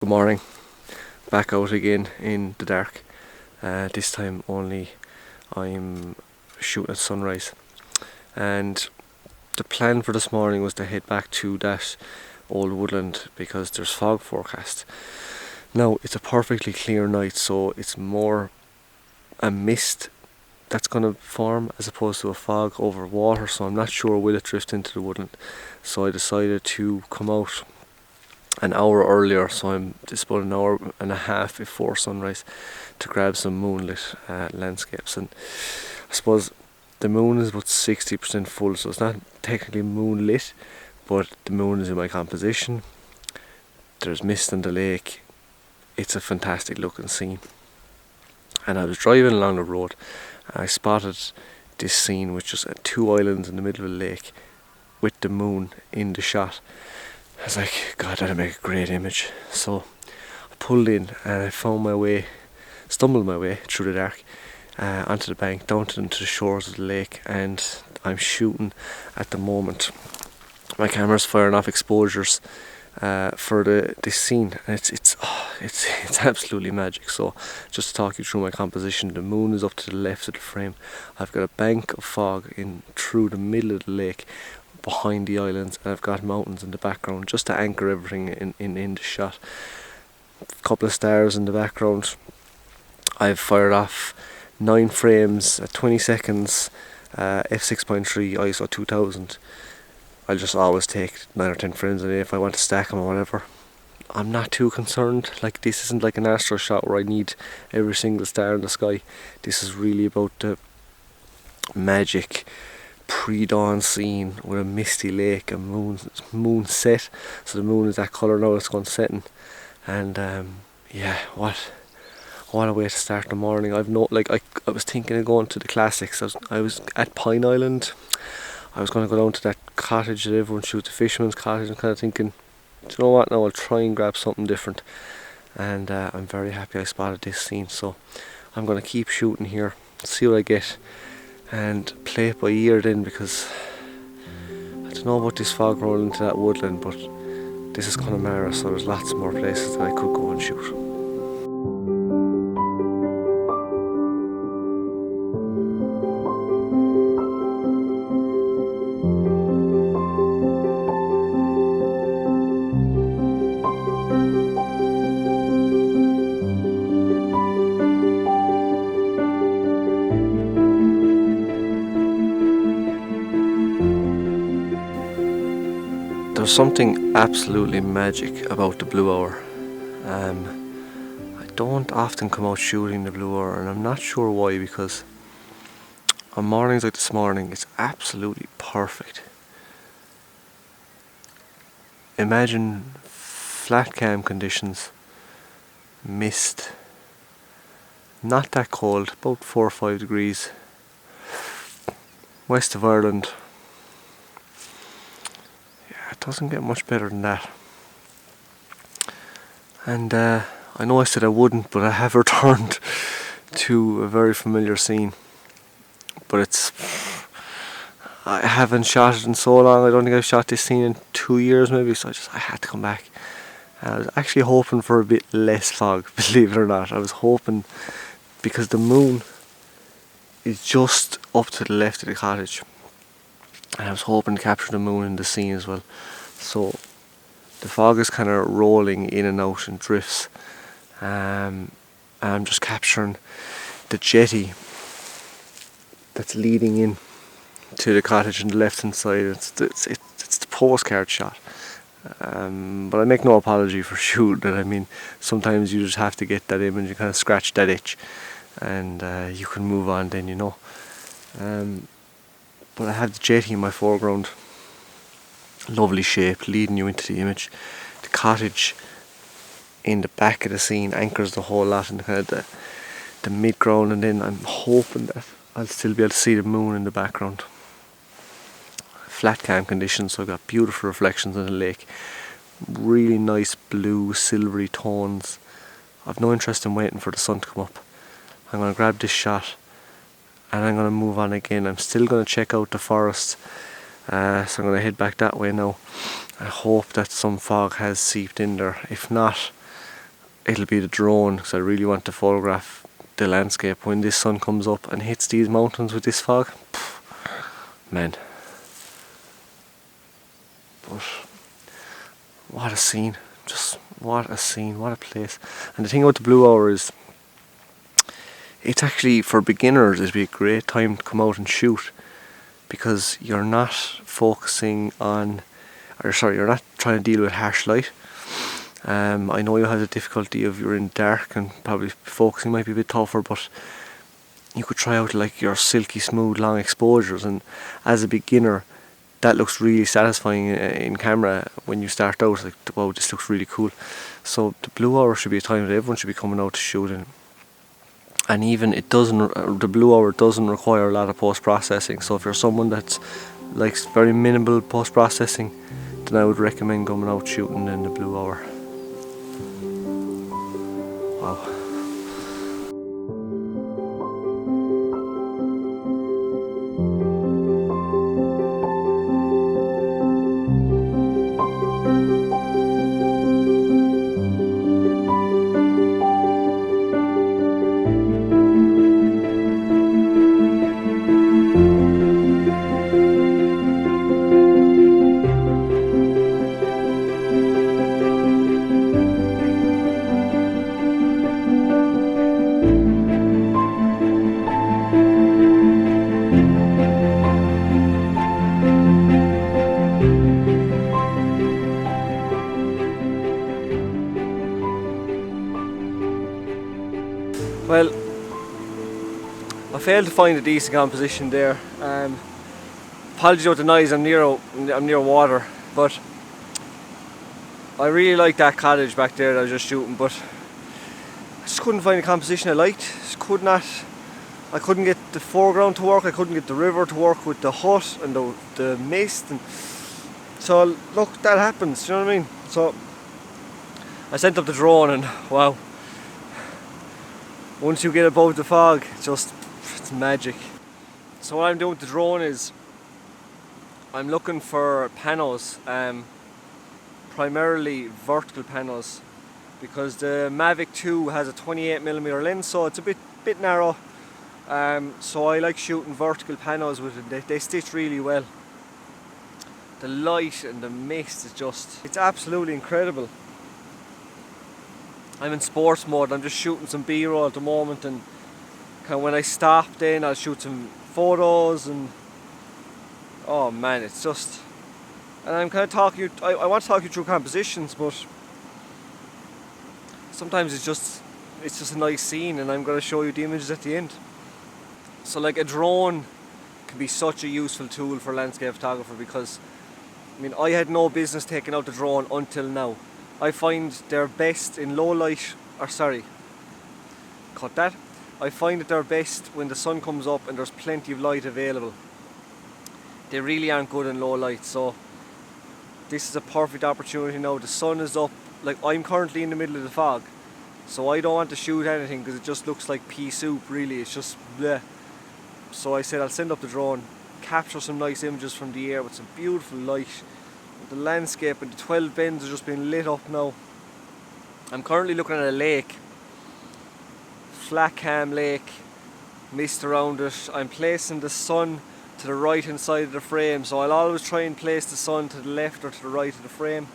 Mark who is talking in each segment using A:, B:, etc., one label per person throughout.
A: Good morning, back out again in the dark. This time only I'm shooting at sunrise, and the plan for this morning was to head back to that old woodland because there's fog forecast. Now it's a perfectly clear night, so it's more a mist that's going to form as opposed to a fog over water, so I'm not sure will it drift into the woodland. So I decided to come out an hour earlier, so I'm just about an hour and a half before sunrise to grab some moonlit landscapes. And I suppose the moon is about 60% full, so it's not technically moonlit, but the moon is in my composition. There's mist on the lake. It's a fantastic looking scene. And I was driving along the road and I spotted this scene with just two islands in the middle of a lake with the moon in the shot. I was like, God, that'd make a great image. So I pulled in and I stumbled my way through the dark onto the bank, down to the shores of the lake, and I'm shooting at the moment. My camera's firing off exposures for this scene, and it's absolutely magic. So just to talk you through my composition, the moon is up to the left of the frame. I've got a bank of fog in through the middle of the lake behind the islands, and I've got mountains in the background just to anchor everything in the shot. A couple of stars in the background. I've fired off 9 frames at 20 seconds, f6.3 ISO 2000. I'll just always take 9 or 10 frames a day if I want to stack them or whatever. I'm not too concerned. Like, this isn't like an astro shot where I need every single star in the sky. This is really about the magic pre-dawn scene with a misty lake and moon set, so the moon is that colour now it's gone setting, and what a way to start the morning. I was thinking of going to the classics. I was at Pine Island. I was going to go down to that cottage that everyone shoots, the fisherman's cottage, and kind of thinking, do you know what, now I'll try and grab something different, and I'm very happy I spotted this scene. So I'm going to keep shooting here, see what I get, and play it by ear then, because I don't know about this fog rolling into that woodland, but this is Connemara, so there's lots more places that I could go and shoot. There's something absolutely magic about the blue hour. I don't often come out shooting the blue hour, and I'm not sure why, because on mornings like this morning it's absolutely perfect. Imagine flat cam conditions, mist, not that cold, about 4 or 5 degrees, west of Ireland. It doesn't get much better than that. And I know I said I wouldn't, but I have returned to a very familiar scene. But I haven't shot it in so long. I don't think I've shot this scene in 2 years maybe, so I had to come back. And I was actually hoping for a bit less fog, believe it or not. I was hoping, because the moon is just up to the left of the cottage, and I was hoping to capture the moon in the scene as well. So the fog is kind of rolling in and out in drifts, and I'm just capturing the jetty that's leading in to the cottage on the left hand side. It's the postcard shot, but I make no apology for shooting it. I mean, sometimes you just have to get that image, you kind of scratch that itch, and you can move on then, you know. But I have the jetty in my foreground, lovely shape leading you into the image. The cottage in the back of the scene anchors the whole lot in kind of the mid-ground, and then I'm hoping that I'll still be able to see the moon in the background. Flat cam conditions, so I've got beautiful reflections in the lake, really nice blue silvery tones. I've no interest in waiting for the sun to come up. I'm going to grab this shot and I'm going to move on again. I'm still going to check out the forest, so I'm going to head back that way now. I hope that some fog has seeped in there. If not, it'll be the drone, because I really want to photograph the landscape when this sun comes up and hits these mountains with this fog. Man. But what a scene. Just what a scene, what a place. And the thing about the blue hour is, it's actually, for beginners, it'd be a great time to come out and shoot, because you're not focusing on, you're not trying to deal with harsh light. I know you have the difficulty of you're in dark and probably focusing might be a bit tougher, but you could try out like your silky smooth long exposures, and as a beginner that looks really satisfying in camera when you start out, like, wow, this looks really cool. So the blue hour should be a time that everyone should be coming out to shoot in. And even the blue hour doesn't require a lot of post-processing, so if you're someone that likes very minimal post-processing, then I would recommend coming out shooting in the blue hour. Wow. Well, I failed to find a decent composition there. Apologies about the noise, I'm near water, but I really like that cottage back there that I was just shooting, but I just couldn't find a composition I liked. I couldn't get the foreground to work, I couldn't get the river to work with the hut and the mist, and so look, that happens, you know what I mean? So I sent up the drone, and wow, once you get above the fog, it's magic. So what I'm doing with the drone is I'm looking for panos, primarily vertical panos, because the Mavic 2 has a 28mm lens, so it's a bit narrow. So I like shooting vertical panos with it. They stitch really well. The light and the mist is it's absolutely incredible. I'm in sports mode, I'm just shooting some B-roll at the moment, and when I stop then I'll shoot some photos, and oh man, it's just, and I'm kind of I want to talk you through compositions, but sometimes it's just a nice scene, and I'm going to show you the images at the end. So like, a drone can be such a useful tool for landscape photographer, because I mean, I had no business taking out the drone until now. I find they're best in low light, I find that they're best when the sun comes up and there's plenty of light available. They really aren't good in low light, so this is a perfect opportunity now. The sun is up, like I'm currently in the middle of the fog, so I don't want to shoot anything because it just looks like pea soup, really, it's just bleh. So I said I'll send up the drone, capture some nice images from the air with some beautiful light. The landscape and the 12 bends are just being lit up now. I'm currently looking at a lake, flat calm lake, mist around it. I'm placing the sun to the right hand side of the frame, so I'll always try and place the sun to the left or to the right of the frame.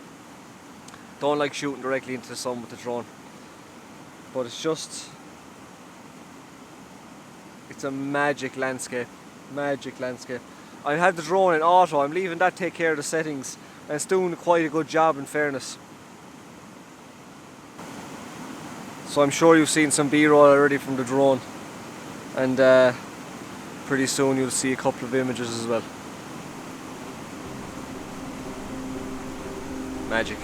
A: Don't like shooting directly into the sun with the drone, but it's a magic landscape. I have the drone in auto, I'm leaving that take care of the settings, and it's doing quite a good job, in fairness. So I'm sure you've seen some B-roll already from the drone, and pretty soon you'll see a couple of images as well. Magic.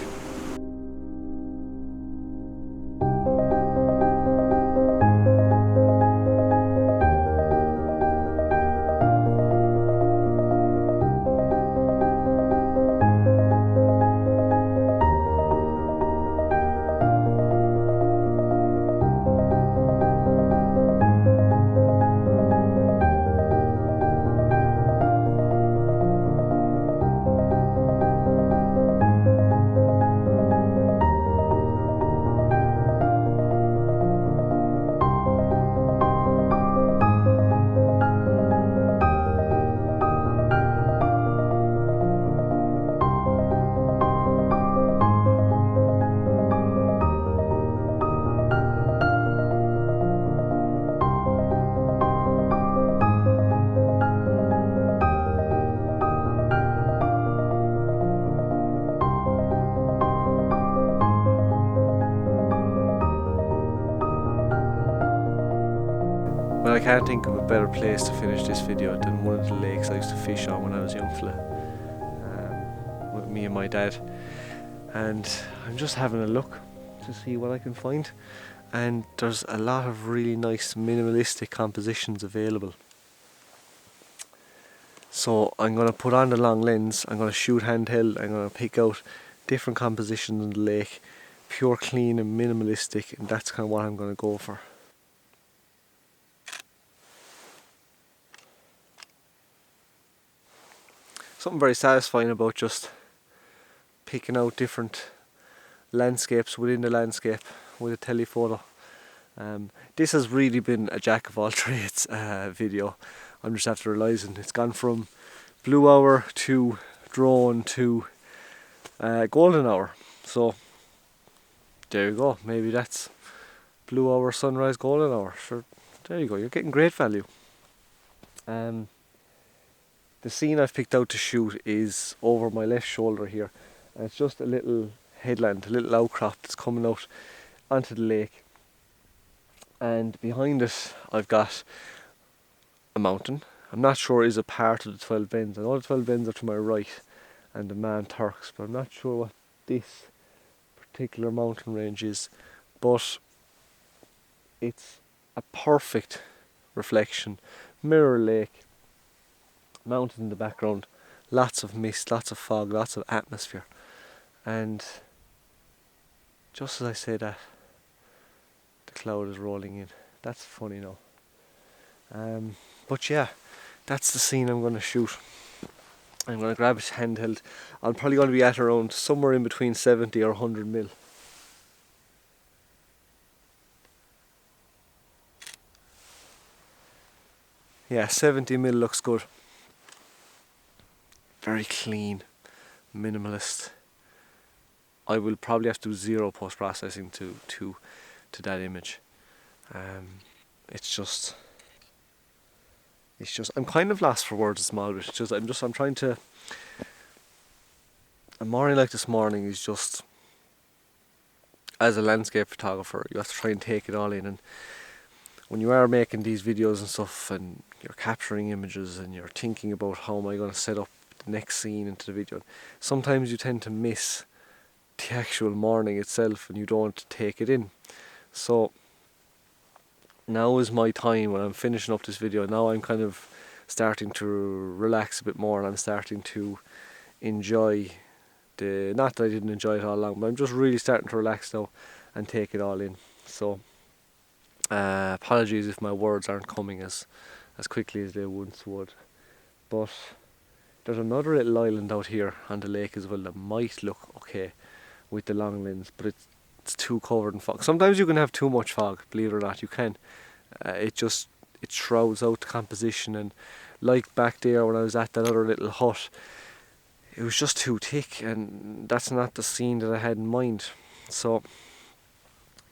A: But I can't think of a better place to finish this video than one of the lakes I used to fish on when I was a young fella, with me and my dad. And I'm just having a look to see what I can find, and there's a lot of really nice minimalistic compositions available. So I'm going to put on the long lens, I'm going to shoot handheld, I'm going to pick out different compositions in the lake, pure clean and minimalistic, and that's kind of what I'm going to go for. Something very satisfying about just picking out different landscapes within the landscape with a telephoto. This has really been a jack of all trades video. I'm just after realising it's gone from blue hour to drone to golden hour. So there you go, maybe that's blue hour, sunrise, golden hour. Sure, there you go, you're getting great value. The scene I've picked out to shoot is over my left shoulder here, and it's just a little headland, a little outcrop that's coming out onto the lake, and behind it I've got a mountain. I'm not sure is a part of the 12 Bends. I know the 12 Bends are to my right and the Man Turks, but I'm not sure what this particular mountain range is. But it's a perfect reflection, mirror lake, mountain in the background, lots of mist, lots of fog, lots of atmosphere, and just as I say that, the cloud is rolling in. That's funny now. But yeah, that's the scene I'm going to shoot. I'm going to grab it handheld. I'm probably going to be at around somewhere in between 70 or 100 mil. Yeah, 70 mil looks good. Very clean, minimalist. I will probably have to do zero post-processing to that image. It's just I'm kind of lost for words a small bit. I'm trying to. A morning like this morning is just, as a landscape photographer, you have to try and take it all in, and when you are making these videos and stuff and you're capturing images and you're thinking about how am I going to set up the next scene into the video, sometimes you tend to miss the actual morning itself and you don't take it in. So now is my time when I'm finishing up this video. Now I'm kind of starting to relax a bit more, and I'm starting to enjoy not that I didn't enjoy it all along, but I'm just really starting to relax now and take it all in. So apologies if my words aren't coming as quickly as they once would, but there's another little island out here on the lake as well that might look okay with the long lens, but it's too covered in fog. Sometimes you can have too much fog, believe it or not, you can. It shrouds out the composition, and like back there when I was at that other little hut, it was just too thick, and that's not the scene that I had in mind. So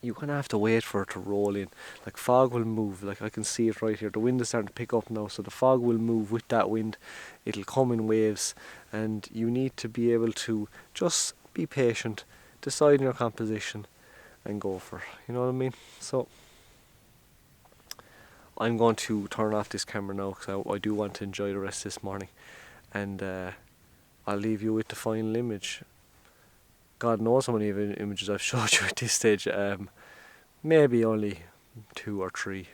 A: you're going to have to wait for it to roll in. Like, fog will move, like I can see it right here. The wind is starting to pick up now, so the fog will move with that wind. It'll come in waves, and you need to be able to just be patient, decide on your composition and go for it, you know what I mean? So I'm going to turn off this camera now because I do want to enjoy the rest of this morning, and I'll leave you with the final image. God knows how many images I've showed you at this stage. Maybe only 2 or 3,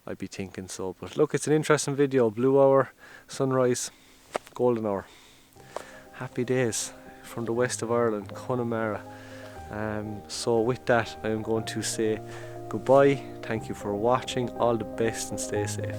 A: I'd be thinking so. But look, it's an interesting video. Blue hour, sunrise, golden hour. Happy days from the west of Ireland, Connemara. So with that, I'm going to say goodbye. Thank you for watching. All the best and stay safe.